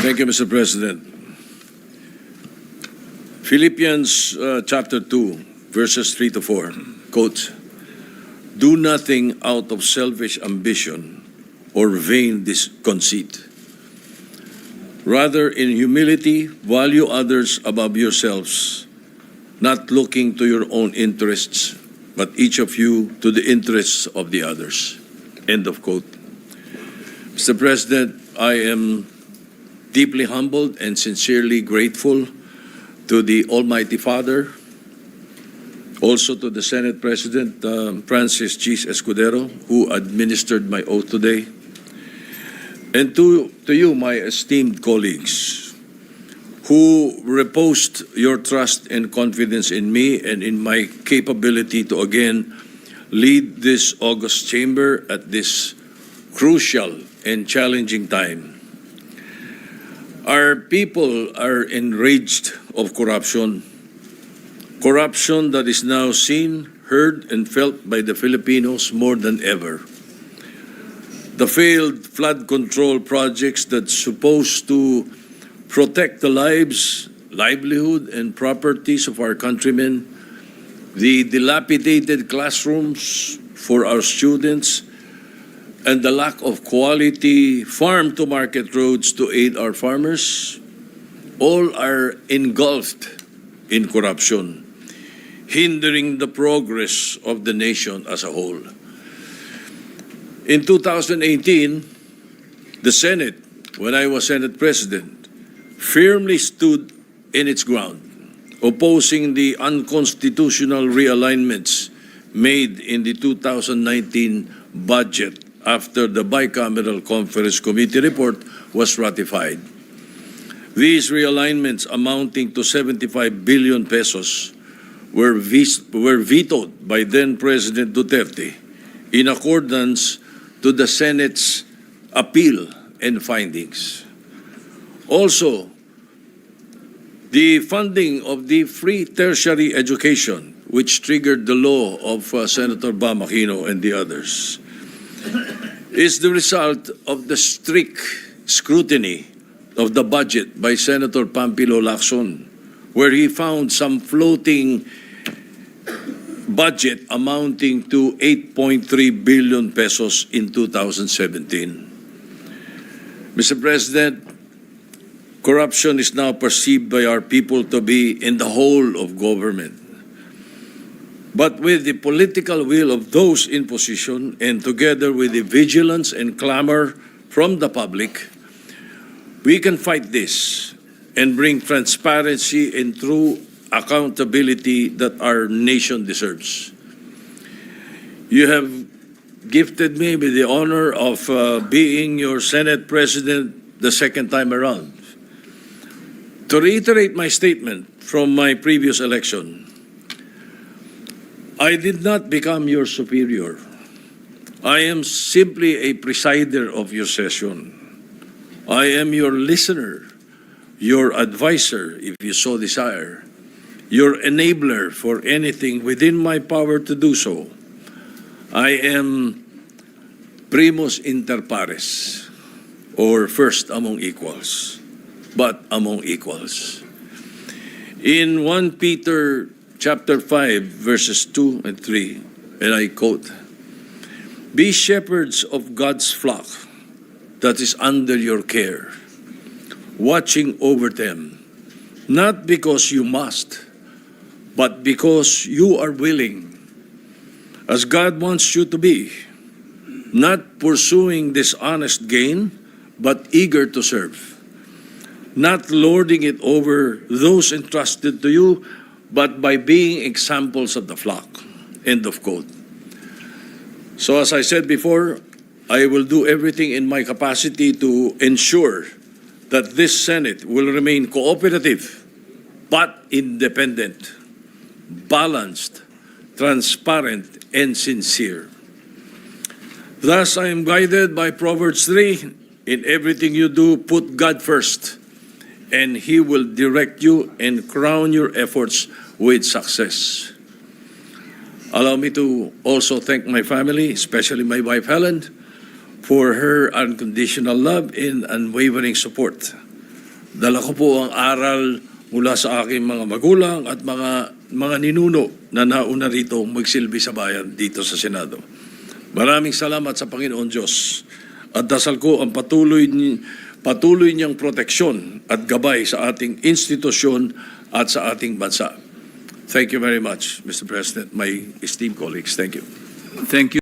Thank you, Mr. President. Philippians chapter 2, verses 3 to 4, quote, "Do nothing out of selfish ambition or vain conceit. Rather, in humility, value others above yourselves, not looking to your own interests, but each of you to the interests of the others." End of quote. Mr. President, I am deeply humbled and sincerely grateful to the Almighty Father, also to the Senate President, Francis G. Escudero, who administered my oath today, and to you, my esteemed colleagues, who reposed your trust and confidence in me and in my capability to again lead this august chamber at this crucial and challenging time. Our people are enraged of corruption that is now seen, heard, and felt by the Filipinos more than ever. The failed flood control projects that's supposed to protect the lives, livelihood, and properties of our countrymen, the dilapidated classrooms for our students, and the lack of quality farm-to-market roads to aid our farmers, all are engulfed in corruption, hindering the progress of the nation as a whole. In 2018, the Senate, when I was Senate President, firmly stood in its ground, opposing the unconstitutional realignments made in the 2019 budget after the Bicameral Conference Committee report was ratified. These realignments, amounting to 75 billion pesos, were vetoed by then-President Duterte in accordance to the Senate's appeal and findings. Also, the funding of the free tertiary education, which triggered the law of Senator Bam Aquino and the others, is the result of the strict scrutiny of the budget by Senator Pampilo Lacson, where he found some floating budget amounting to 8.3 billion pesos in 2017. Mr. President, corruption is now perceived by our people to be in the whole of government. But with the political will of those in position, and together with the vigilance and clamor from the public, we can fight this and bring transparency and true accountability that our nation deserves. You have gifted me with the honor of being your Senate President the second time around. To reiterate my statement from my previous election, I did not become your superior. I am simply a presider of your session. I am your listener, your advisor, if you so desire, your enabler for anything within my power to do so. I am primus inter pares, or first among equals, but among equals. In 1 Peter chapter 5, verses 2 and 3, and I quote, "Be shepherds of God's flock that is under your care, watching over them, not because you must, but because you are willing, as God wants you to be, not pursuing dishonest gain, but eager to serve, not lording it over those entrusted to you, but by being examples of the flock." End of quote. So as I said before, I will do everything in my capacity to ensure that this Senate will remain cooperative, but independent, balanced, transparent, and sincere. Thus, I am guided by Proverbs 3, "In everything you do, put God first, and He will direct you and crown your efforts with success." Allow me to also thank my family, especially my wife Helen, for her unconditional love and unwavering support. Dala ko po ang aral mula sa aking mga magulang at mga ninuno na nauna rito magsilbi sa bayan dito sa Senado. Maraming salamat sa Panginoon Diyos at dasal ko ang patuloy niyang proteksyon at gabay sa ating institusyon at sa ating bansa. Thank you very much, Mr. President, my esteemed colleagues. Thank you. Thank you.